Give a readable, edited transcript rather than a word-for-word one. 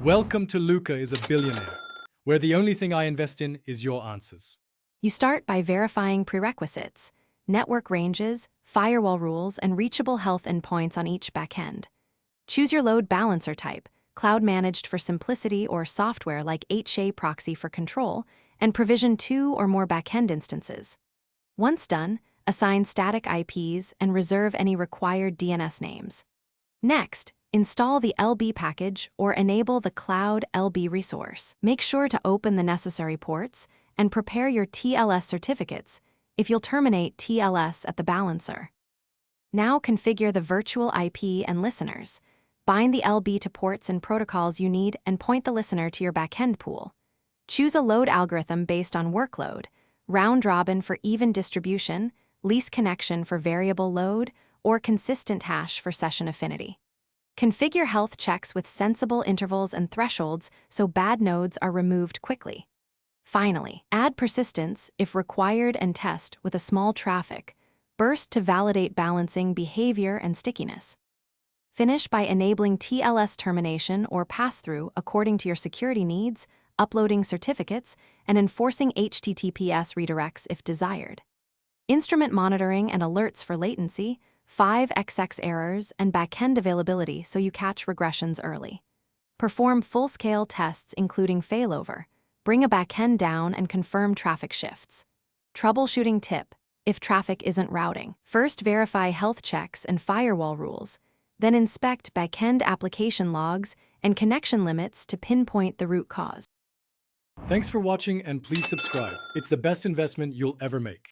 Welcome to Luca is a Billionaire, where the only thing I invest in is your answers. You start by verifying prerequisites, network ranges, firewall rules, and reachable health endpoints on each backend. Choose your load balancer type, cloud managed for simplicity or software like HA proxy for control, and provision 2 or more backend instances. Once done, assign static IPs and reserve any required DNS names. Next, install the LB package or enable the Cloud LB resource. Make sure to open the necessary ports and prepare your TLS certificates if you'll terminate TLS at the balancer. Now configure the virtual IP and listeners. Bind the LB to ports and protocols you need and point the listener to your backend pool. Choose a load algorithm based on workload, round-robin for even distribution, least connection for variable load, or consistent hash for session affinity. Configure health checks with sensible intervals and thresholds so bad nodes are removed quickly. Finally, add persistence if required and test with a small traffic burst to validate balancing behavior and stickiness. Finish by enabling TLS termination or pass-through according to your security needs, uploading certificates, and enforcing HTTPS redirects if desired. Instrument monitoring and alerts for latency, 5xx errors, and backend availability so you catch regressions early. Perform full-scale tests including failover. Bring a backend down and confirm traffic shifts. Troubleshooting tip: if traffic isn't routing, first verify health checks and firewall rules, then inspect backend application logs and connection limits to pinpoint the root cause. Thanks for watching and please subscribe. It's the best investment you'll ever make.